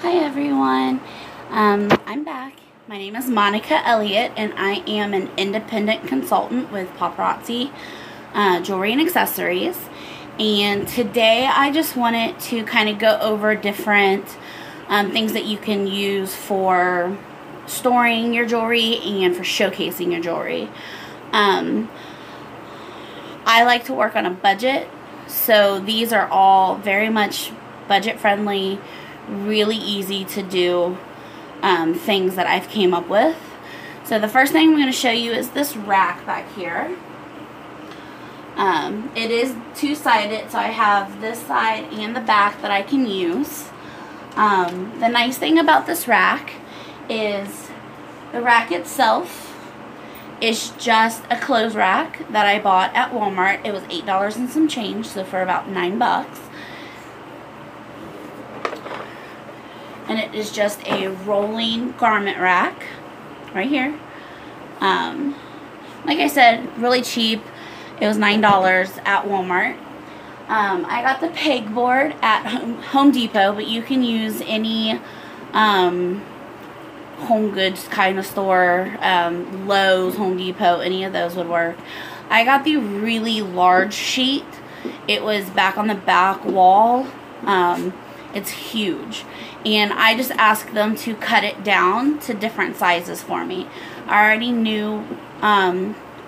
Hi everyone, I'm back. My name is Monica Elliott and I am an independent consultant with Paparazzi Jewelry and Accessories. And today I just wanted to kind of go over different things that you can use for storing your jewelry and for showcasing your jewelry. I like to work on a budget, so these are all very much budget friendly, really easy to do things that I've came up with. So the first thing I'm going to show you is this rack back here. It is two-sided, so I have this side and the back that I can use. The nice thing about this rack is the rack itself is just a clothes rack that I bought at Walmart. It was $8 and some change, so for about $9. And it is just a rolling garment rack right here. Like I said, really cheap. It was $9 at Walmart. I got the pegboard at Home Depot, but you can use any home goods kind of store, Lowe's, Home Depot, any of those would work. I got the really large sheet. It was back on the back wall. It's huge, and I just asked them to cut it down to different sizes for me. I already knew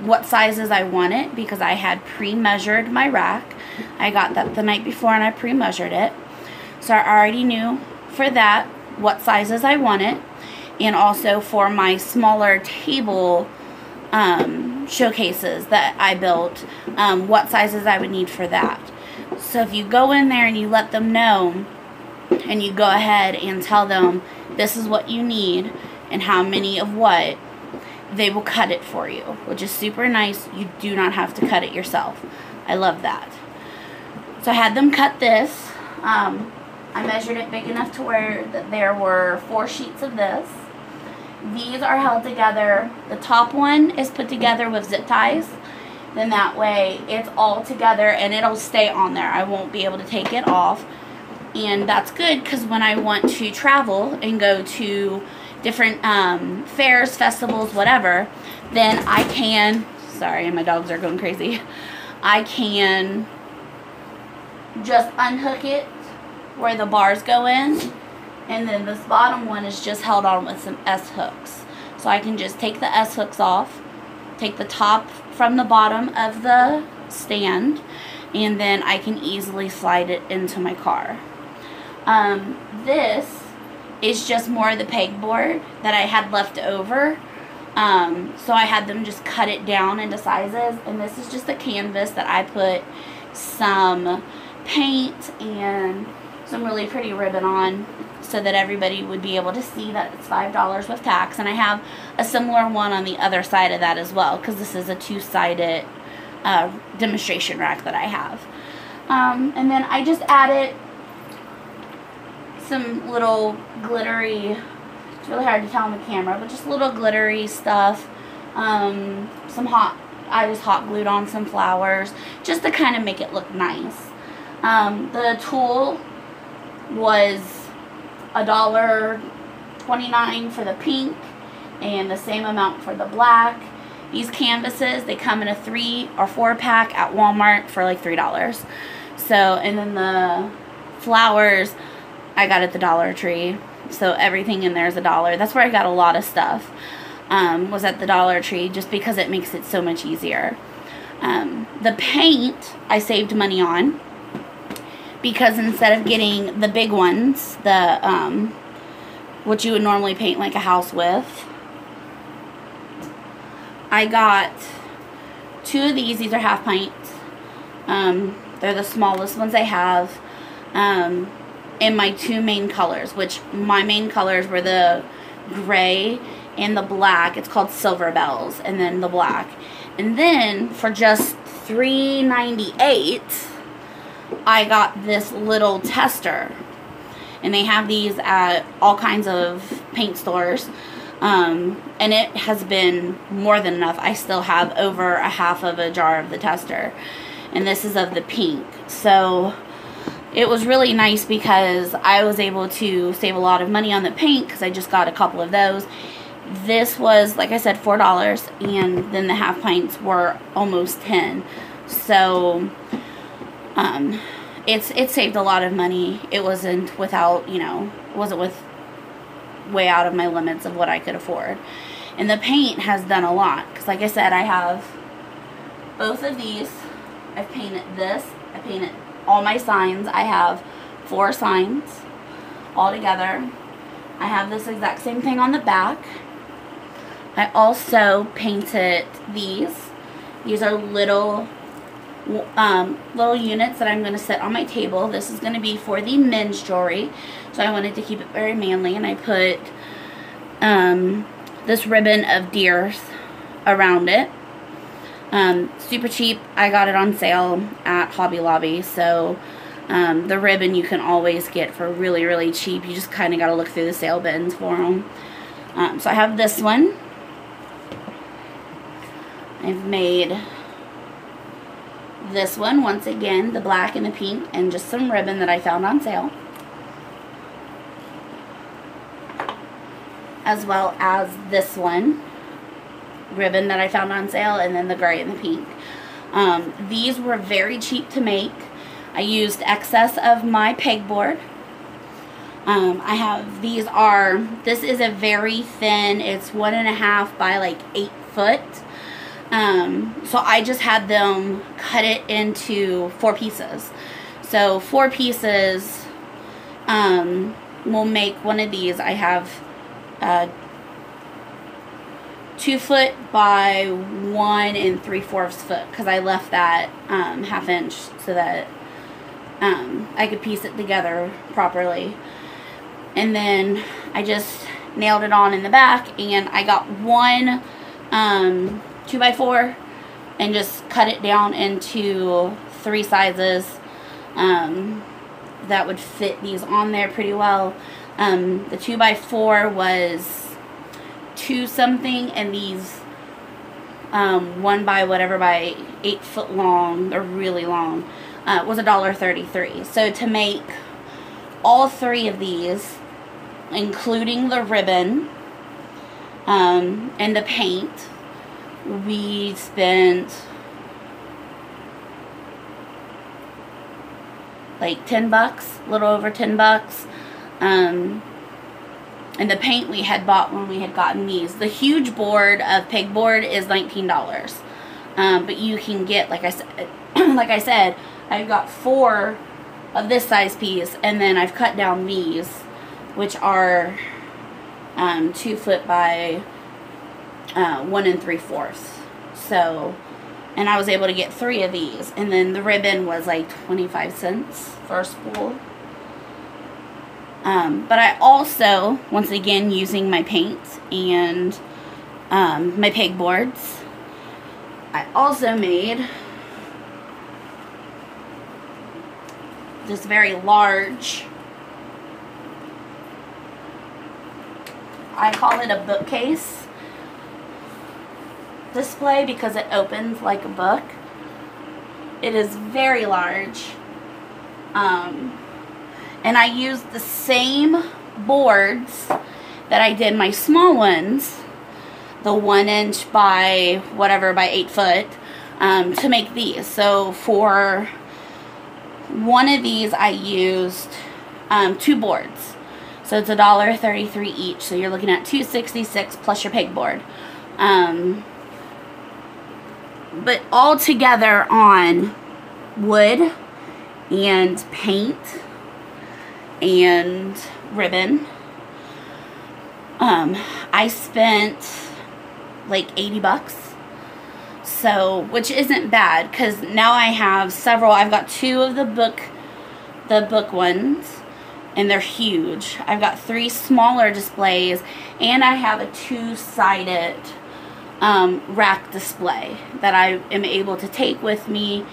what sizes I wanted because I had pre-measured my rack. I got that the night before and I pre-measured it, so I already knew for that what sizes I wanted, and also for my smaller table showcases that I built, what sizes I would need for that. So if you go in there and you let them know, and you go ahead and tell them this is what you need and how many of what, they will cut it for you, which is super nice. You do not have to cut it yourself. I love that. So I had them cut this. I measured it big enough to where there were 4 sheets of this. These are held together. The top one is put together with zip ties. Then that way it's all together and it'll stay on there. I won't be able to take it off. And that's good because when I want to travel and go to different fairs, festivals, whatever, then I can, sorry, my dogs are going crazy, I can just unhook it where the bars go in, and then this bottom one is just held on with some S-hooks. So I can just take the S-hooks off, take the top from the bottom of the stand, and then I can easily slide it into my car. This is just more of the pegboard that I had left over. So I had them just cut it down into sizes. And this is just a canvas that I put some paint and some really pretty ribbon on so that everybody would be able to see that it's $5 with tax. And I have a similar one on the other side of that as well, because this is a two-sided demonstration rack that I have. And then I just added some little glittery, it's really hard to tell on the camera, but just little glittery stuff. I just hot glued on some flowers just to kind of make it look nice. The tool was $1.29 for the pink and the same amount for the black. These canvases, they come in a 3 or 4 pack at Walmart for like $3. So, and then the flowers I got at the Dollar Tree, so everything in there is $1. That's where I got a lot of stuff, was at the Dollar Tree, just because it makes it so much easier. The paint I saved money on, because instead of getting the big ones, the what you would normally paint like a house with, I got 2 of these. These are half pints. They're the smallest ones I have. In my 2 main colors, which my main colors were the gray and the black. It's called Silver Bells, and then the black. And then for just $3.98, I got this little tester. And they have these at all kinds of paint stores. And it has been more than enough. I still have over a half of a jar of the tester. And this is of the pink. So it was really nice because I was able to save a lot of money on the paint because I just got a couple of those. This was, like I said, $4, and then the half pints were almost 10. So it saved a lot of money. It wasn't without, you know, it wasn't with way out of my limits of what I could afford. And the paint has done a lot because, like I said, I have both of these. I've painted this. I painted all my signs. I have 4 signs all together. I have this exact same thing on the back. I also painted these. These are little units that I'm going to set on my table. This is going to be for the men's jewelry, so I wanted to keep it very manly, and I put this ribbon of deers around it. Super cheap. I got it on sale at Hobby Lobby, so the ribbon you can always get for really, really cheap. You just kind of got to look through the sale bins for them. So I have this one. I've made this one, once again, the black and the pink, and just some ribbon that I found on sale. As well as this one, ribbon that I found on sale, and then the gray and the pink. These were very cheap to make. I used excess of my pegboard. I have, this is a very thin, it's 1.5 by like 8 foot. So I just had them cut it into 4 pieces. So 4 pieces will make one of these. I have 2 foot by 1 3/4 foot because I left that ½ inch so that I could piece it together properly. And then I just nailed it on in the back, and I got one 2x4 and just cut it down into 3 sizes that would fit these on there pretty well. The 2x4 was 2 something, and these 1 by whatever by 8 foot long, they're really long, was $1.33. So to make all 3 of these, including the ribbon and the paint, we spent like $10, a little over $10. And the paint we had bought when we had gotten these. The huge board of pegboard is $19. But you can get, like I said, I've got 4 of this size piece, and then I've cut down these, which are 2 foot by 1 3/4. So, and I was able to get 3 of these, and then the ribbon was like 25 cents for a spool. But I also, once again, using my paint and my pegboards, I also made this very large, I call it a bookcase display because it opens like a book. It is very large. And I used the same boards that I did my small ones, the 1 inch by whatever by 8 foot, to make these. So for one of these I used 2 boards. So it's $1.33 each. So you're looking at $2.66 plus your pegboard. But all together on wood and paint and ribbon, I spent like $80. So, which isn't bad, because now I have several. I've got 2 of the book ones, and they're huge. I've got 3 smaller displays, and I have a 2-sided rack display that I am able to take with me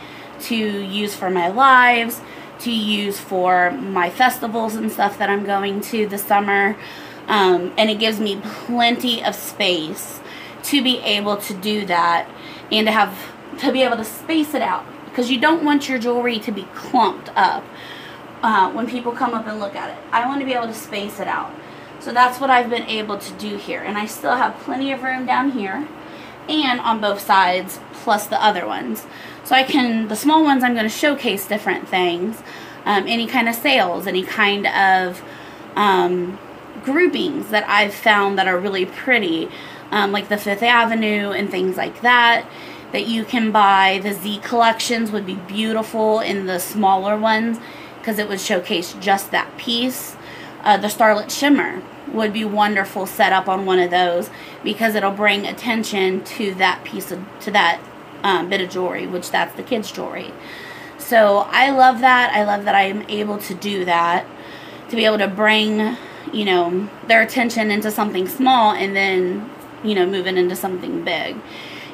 to use for my lives, to use for my festivals and stuff that I'm going to this summer. And it gives me plenty of space to be able to do that and to be able to space it out, because you don't want your jewelry to be clumped up when people come up and look at it. I want to be able to space it out. So that's what I've been able to do here. And I still have plenty of room down here and on both sides, plus the other ones. So I can, the small ones, I'm going to showcase different things. Any kind of sales, any kind of groupings that I've found that are really pretty, like the Fifth Avenue and things like that you can buy. The Z collections would be beautiful in the smaller ones because it would showcase just that piece. The Starlit Shimmer would be wonderful set up on one of those because it'll bring attention to that piece of, to that bit of jewelry, which that's the kids' jewelry. So I love that. I love that I'm able to do that, to be able to bring, you know, their attention into something small and then, you know, move it into something big.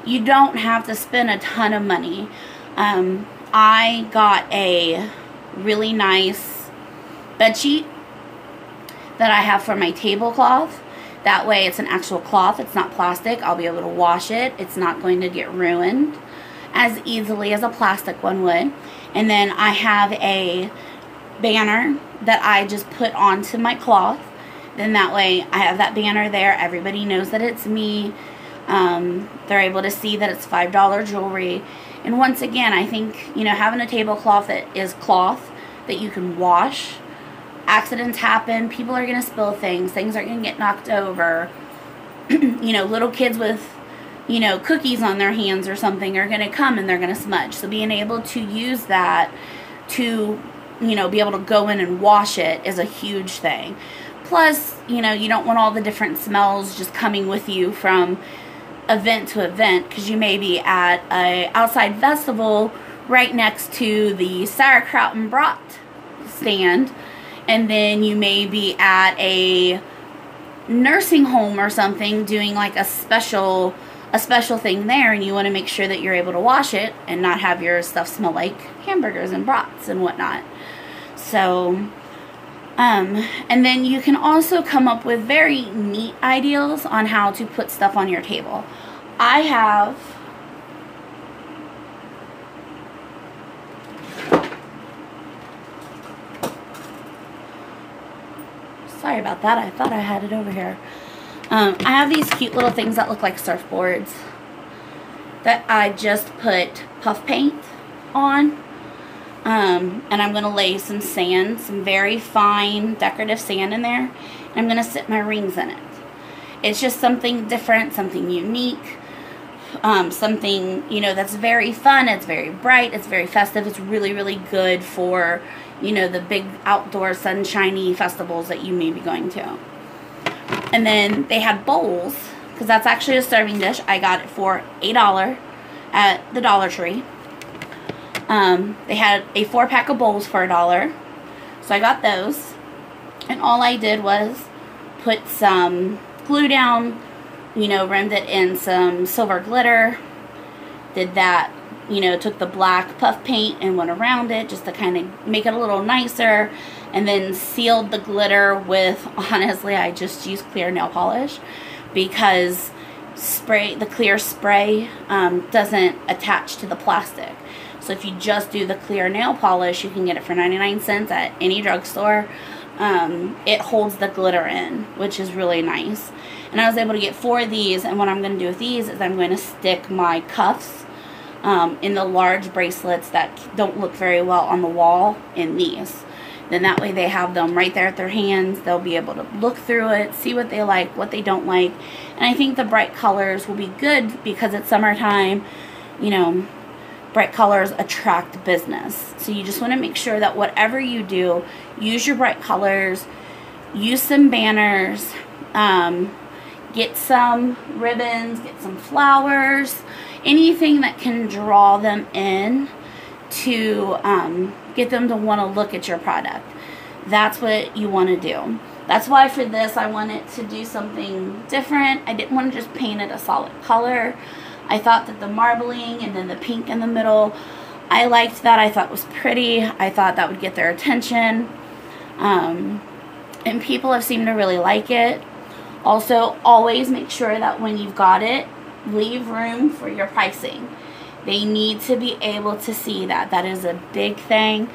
You don't have to spend a ton of money. I got a really nice bed sheet that I have for my tablecloth. That way it's an actual cloth. It's not plastic. I'll be able to wash it. It's not going to get ruined as easily as a plastic one would. And then I have a banner that I just put onto my cloth. Then that way I have that banner there. Everybody knows that it's me. They're able to see that it's $5 jewelry. And once again, I think, you know, having a tablecloth that is cloth that you can wash. Accidents happen. People are going to spill things. Things are going to get knocked over. You know, little kids with, you know, cookies on their hands or something are going to come and they're going to smudge. So being able to use that to, you know, be able to go in and wash it is a huge thing. Plus, you know, you don't want all the different smells just coming with you from event to event, because you may be at a outside festival right next to the sauerkraut and brat stand, and then you may be at a nursing home or something doing like a special thing there, and you want to make sure that you're able to wash it and not have your stuff smell like hamburgers and brats and whatnot. So and then you can also come up with very neat ideas on how to put stuff on your table. I have sorry about that, I thought I had it over here. I have these cute little things that look like surfboards that I just put puff paint on. And I'm going to lay some sand, some very fine decorative sand in there. And I'm going to sit my rings in it. It's just something different, something unique, something, you know, that's very fun. It's very bright. It's very festive. It's really, really good for, you know, the big outdoor sunshiny festivals that you may be going to. And then they had bowls, because that's actually a serving dish. I got it for $8 at the Dollar Tree. They had a 4-pack of bowls for $1. So I got those. And all I did was put some glue down, you know, rimmed it in some silver glitter. Did that, you know, took the black puff paint and went around it just to kind of make it a little nicer. And then sealed the glitter with, honestly, I just used clear nail polish because the clear spray doesn't attach to the plastic. So if you just do the clear nail polish, you can get it for 99 cents at any drugstore. It holds the glitter in, which is really nice. And I was able to get 4 of these, and what I'm going to do with these is I'm going to stick my cuffs in the large bracelets that don't look very well on the wall in these. Then that way they have them right there at their hands. They'll be able to look through it, see what they like, what they don't like. And I think the bright colors will be good because it's summertime, you know. Bright colors attract business. So you just want to make sure that whatever you do, use your bright colors, use some banners, get some ribbons, get some flowers, anything that can draw them in to get them to want to look at your product. That's what you want to do. That's why for this I wanted to do something different. I didn't want to just paint it a solid color. I thought that the marbling and then the pink in the middle, I liked that. I thought it was pretty. I thought that would get their attention. And people have seemed to really like it. Also, always make sure that when you've got it, leave room for your pricing. They need to be able to see that. That is a big thing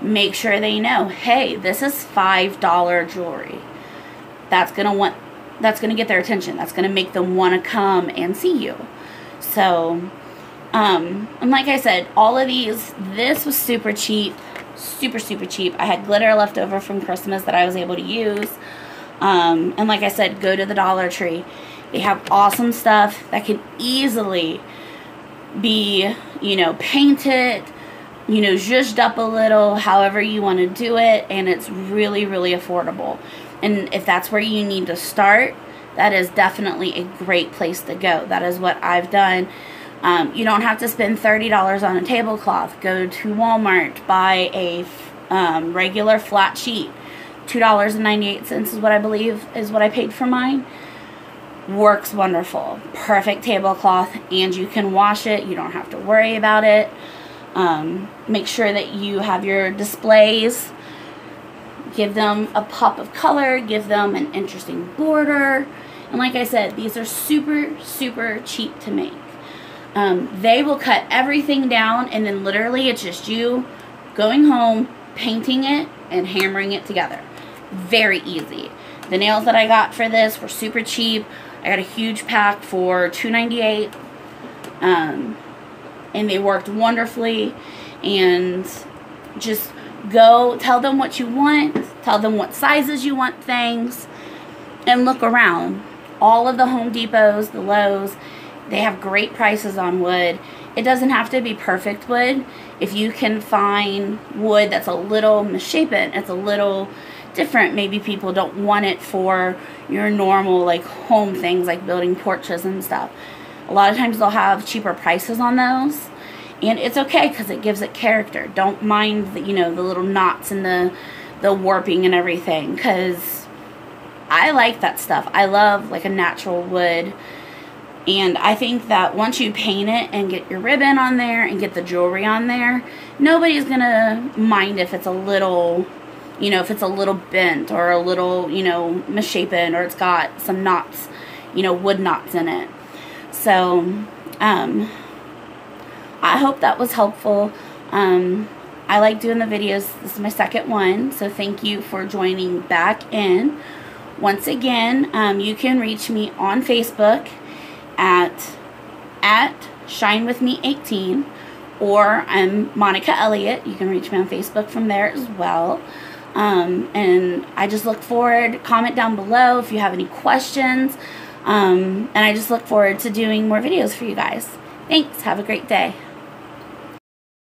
make sure they know, hey, this is $5 jewelry. That's going to get their attention. That's going to make them want to come and see you. So, and like I said, all of these, this was super cheap. Super, super cheap. I had glitter left over from Christmas that I was able to use. And like I said, go to the Dollar Tree. They have awesome stuff that can easily be, you know, painted, you know, zhuzhed up a little, however you want to do it. And it's really, really affordable. And if that's where you need to start, that is definitely a great place to go. That is what I've done. You don't have to spend $30 on a tablecloth. Go to Walmart, buy a regular flat sheet. $2.98 is what I believe is what I paid for mine. Works wonderful. Perfect tablecloth, and you can wash it. You don't have to worry about it. Make sure that you have your displays. Give them a pop of color. Give them an interesting border. And like I said, these are super, super cheap to make. They will cut everything down, and then literally it's just you going home, painting it, and hammering it together. Very easy. The nails that I got for this were super cheap. I got a huge pack for $2.98, and they worked wonderfully. And just go, tell them what you want, tell them what sizes you want things, and look around. All of the Home Depots, the Lowe's, they have great prices on wood. It doesn't have to be perfect wood. If you can find wood that's a little misshapen, it's a little different. Maybe people don't want it for your normal like home things like building porches and stuff. A lot of times they'll have cheaper prices on those. And it's okay because it gives it character. Don't mind the, you know, the little knots and the warping and everything, because I like that stuff. I love like a natural wood. And I think that once you paint it and get your ribbon on there and get the jewelry on there, nobody's going to mind if it's a little, you know, if it's a little bent or a little, you know, misshapen, or it's got some knots, you know, wood knots in it. So, I hope that was helpful. I like doing the videos. This is my second one, so thank you for joining back in. Once again, you can reach me on Facebook at ShineWithMe18, or I'm Monica Elliott. You can reach me on Facebook from there as well. And I just look forward, comment down below if you have any questions. And I just look forward to doing more videos for you guys. Thanks. Have a great day.